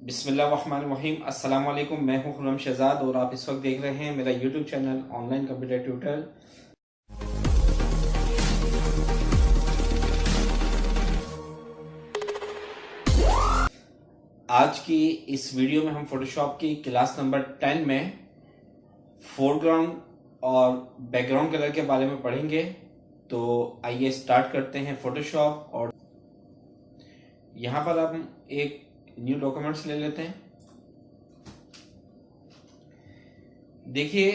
बिस्मिल्लाहिर्रहमानिर्रहीम। अस्सलाम वालेकुम। मैं हूं खुर्रम शहजाद और आप इस वक्त देख रहे हैं मेरा YouTube channel online computer tutor. आज की इस वीडियो में हम फोटोशॉप की क्लास नंबर 10 में फोरग्राउंड और बैकग्राउंड कलर के बारे में पढ़ेंगे। तो आइए स्टार्ट करते हैं फोटोशॉप। और यहाँ पर हम एक न्यू डॉक्यूमेंट्स ले लेते हैं। देखिए,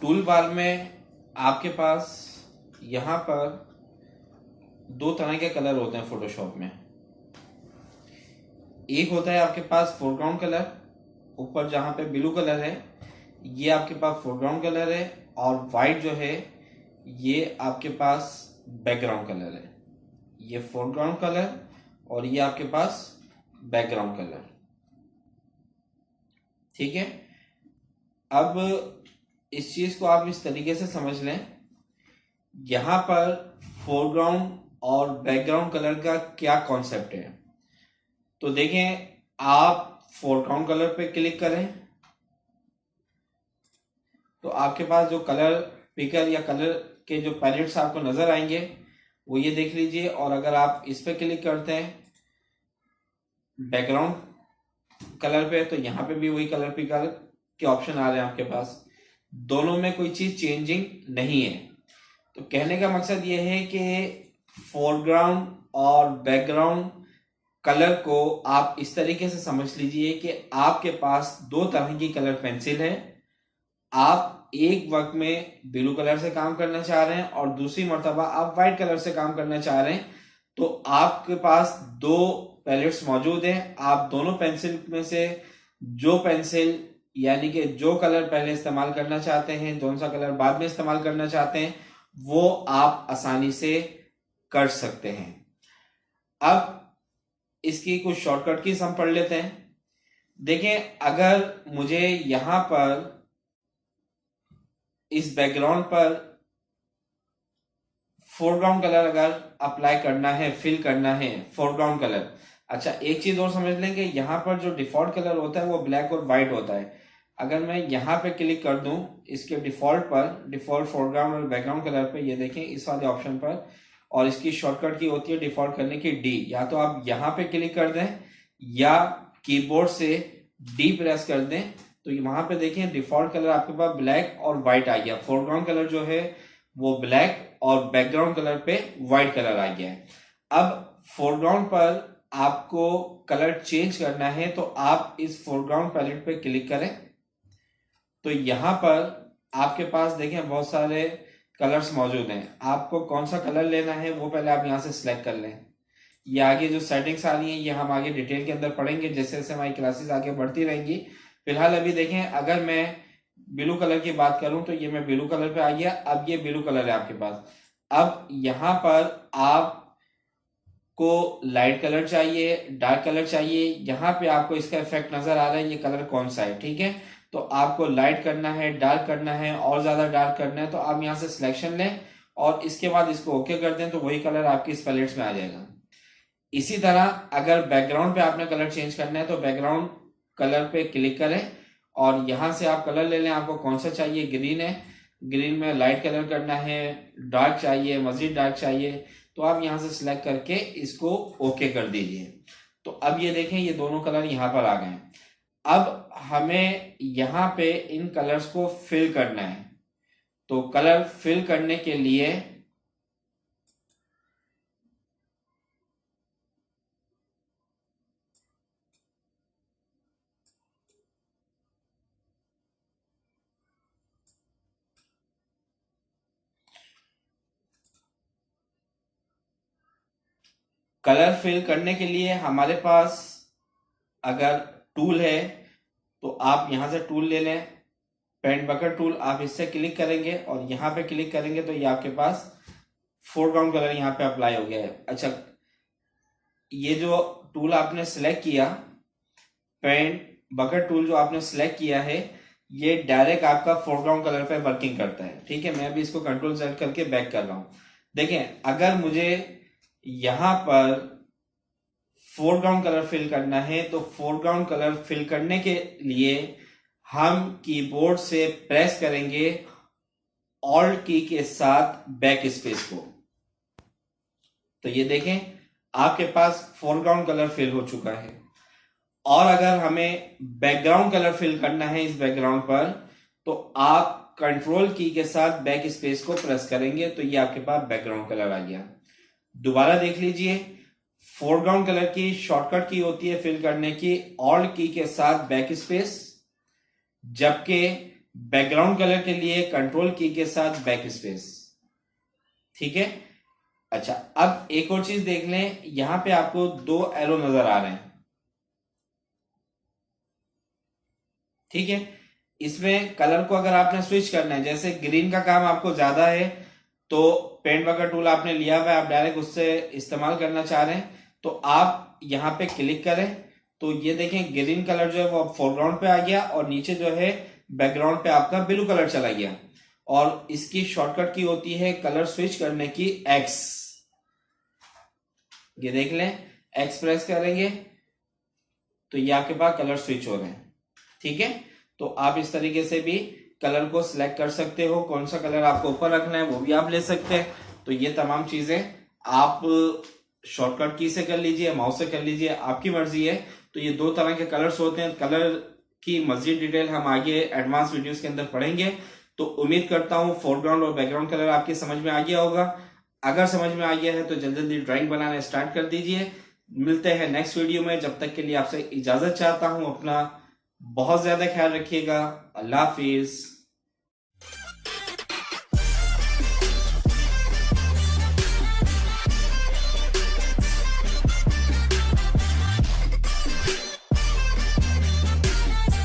टूल बार में आपके पास यहाँ पर दो तरह के कलर होते हैं फोटोशॉप में। एक होता है आपके पास फोरग्राउंड कलर, ऊपर जहां पे ब्लू कलर है ये आपके पास फोरग्राउंड कलर है, और वाइट जो है ये आपके पास बैकग्राउंड कलर है। ये फोरग्राउंड कलर और ये आपके पास बैकग्राउंड कलर। ठीक है, अब इस चीज को आप इस तरीके से समझ लें, यहां पर फोरग्राउंड और बैकग्राउंड कलर का क्या कॉन्सेप्ट है। तो देखें, आप फोरग्राउंड कलर पे क्लिक करें तो आपके पास जो कलर पिकर या कलर के जो पैलेट्स आपको नजर आएंगे वो ये देख लीजिए। और अगर आप इस पे क्लिक करते हैं बैकग्राउंड कलर पे तो यहाँ पे भी वही कलर पिकर के ऑप्शन आ रहे हैं आपके पास। दोनों में कोई चीज चेंजिंग नहीं है। तो कहने का मकसद ये है कि फोरग्राउंड और बैकग्राउंड कलर को आप इस तरीके से समझ लीजिए कि आपके पास दो तरह की कलर पेंसिल है। आप एक वक्त में ब्लू कलर से काम करना चाह रहे हैं और दूसरी मर्तबा आप व्हाइट कलर से काम करना चाह रहे हैं, तो आपके पास दो पैलेट्स मौजूद हैं। आप दोनों पेंसिल में से जो पेंसिल यानी कि जो कलर पहले इस्तेमाल करना चाहते हैं, कौन सा कलर बाद में इस्तेमाल करना चाहते हैं, वो आप आसानी से कर सकते हैं। अब इसकी कुछ शॉर्टकट कीज हम पढ़ लेते हैं। देखें, अगर मुझे यहां पर इस बैकग्राउंड पर फोरग्राउंड कलर अगर अप्लाई करना है, फिल करना है फोरग्राउंड कलर। अच्छा, एक चीज और समझ लें कि यहाँ पर जो डिफॉल्ट कलर होता है वो ब्लैक और व्हाइट होता है। अगर मैं यहाँ पे क्लिक कर दूं इसके डिफॉल्ट पर, डिफॉल्ट फोरग्राउंड और बैकग्राउंड कलर पे, ये देखें इस वाले ऑप्शन पर, और इसकी शॉर्टकट की होती है डिफॉल्ट करने की डी। या तो आप यहाँ पे क्लिक कर दें या कीबोर्ड से डी प्रेस कर दें, तो वहां पे देखें डिफॉल्ट कलर आपके पास ब्लैक और व्हाइट आ गया। फोरग्राउंड कलर जो है वो ब्लैक और बैकग्राउंड कलर पे व्हाइट कलर आ गया है। अब फोरग्राउंड पर आपको कलर चेंज करना है तो आप इस फोरग्राउंड पैलेट पे क्लिक करें। तो यहां पर आपके पास देखें बहुत सारे कलर्स मौजूद हैं। आपको कौन सा कलर लेना है वो पहले आप यहां से सिलेक्ट कर लें। ये आगे जो सेटिंग्स आ रही हैं ये हम आगे डिटेल के अंदर पढ़ेंगे जैसे जैसे हमारी क्लासेस आगे बढ़ती रहेंगी। फिलहाल अभी देखें, अगर मैं ब्लू कलर की बात करूं तो ये मैं ब्लू कलर पे आ गया। अब ये ब्लू कलर है आपके पास। अब यहां पर आपको लाइट कलर चाहिए, डार्क कलर चाहिए। यहां पे आपको इसका इफेक्ट नजर आ रहा है, ये कलर कौन सा है। ठीक है, तो आपको लाइट करना है, डार्क करना है और ज्यादा डार्क करना है, तो आप यहां से सिलेक्शन लें और इसके बाद इसको ओके कर दें तो वही कलर आपकी इस पैलेट्स में आ जाएगा। इसी तरह अगर बैकग्राउंड पे आपने कलर चेंज करना है तो बैकग्राउंड कलर पे क्लिक करें और यहां से आप कलर ले लें। आपको कौन सा चाहिए, ग्रीन है, ग्रीन में लाइट कलर करना है, डार्क चाहिए, मजीद डार्क चाहिए, तो आप यहां से सिलेक्ट करके इसको ओके कर दीजिए। तो अब ये देखें ये दोनों कलर यहां पर आ गए। अब हमें यहां पे इन कलर्स को फिल करना है। तो कलर फिल करने के लिए हमारे पास अगर टूल है तो आप यहां से टूल ले लें। पेंट बकेट टूल, आप इससे क्लिक करेंगे और यहां पे क्लिक करेंगे तो ये आपके पास फोरग्राउंड कलर यहां पे अप्लाई हो गया है। अच्छा, ये जो टूल आपने सिलेक्ट किया, पेंट बकेट टूल जो आपने सिलेक्ट किया है, ये डायरेक्ट आपका फोरग्राउंड कलर पे वर्किंग करता है। ठीक है, मैं अभी इसको कंट्रोल सेट करके बैक कर रहा हूं। देखें, अगर मुझे यहां पर फोरग्राउंड कलर फिल करना है तो फोरग्राउंड कलर फिल करने के लिए हम कीबोर्ड से प्रेस करेंगे ऑल्ट की के साथ बैक स्पेस को। तो ये देखें आपके पास फोरग्राउंड कलर फिल हो चुका है। और अगर हमें बैकग्राउंड कलर फिल करना है इस बैकग्राउंड पर तो आप कंट्रोल की के साथ बैक स्पेस को प्रेस करेंगे तो ये आपके पास बैकग्राउंड कलर आ गया। दोबारा देख लीजिए, फोरग्राउंड कलर की शॉर्टकट की होती है फिल करने की ऑल्ट की के साथ बैक स्पेस, जबकि बैकग्राउंड कलर के लिए कंट्रोल की के साथ बैक स्पेस। ठीक है। अच्छा, अब एक और चीज देख लें, यहां पे आपको 2 एरो नजर आ रहे हैं। ठीक है। इसमें कलर को अगर आपने स्विच करना है, जैसे ग्रीन का काम आपको ज्यादा है तो पेंट वगैरह टूल आपने लिया हुआ है, आप डायरेक्ट उससे इस्तेमाल करना चाह रहे हैं तो आप यहां पे क्लिक करें तो ये देखें ग्रीन कलर जो है वो फोरग्राउंड पे आ गया और नीचे जो है बैकग्राउंड पे आपका ब्लू कलर चला गया। और इसकी शॉर्टकट की होती है कलर स्विच करने की एक्स। ये देख लें, एक्स प्रेस करेंगे तो ये आपके पास कलर स्विच हो रहे हैं। ठीक है। तो आप इस तरीके से भी कलर को सिलेक्ट कर सकते हो, कौन सा कलर आपको ऊपर रखना है वो भी आप ले सकते हैं। तो ये तमाम चीजें आप शॉर्टकट की से कर लीजिए, माउस से कर लीजिए, आपकी मर्जी है। तो ये 2 तरह के कलर्स होते हैं। कलर की मजीद डिटेल हम आगे एडवांस वीडियोस के अंदर पढ़ेंगे। तो उम्मीद करता हूं फोरग्राउंड और बैकग्राउंड कलर आपकी समझ में आ गया होगा। अगर समझ में आ गया है तो जल्दी जल्दी ड्राइंग बनाना स्टार्ट कर दीजिए। मिलते हैं नेक्स्ट वीडियो में, जब तक के लिए आपसे इजाजत चाहता हूं। अपना बहुत ज्यादा ख्याल रखिएगा। अल्लाह हाफिज।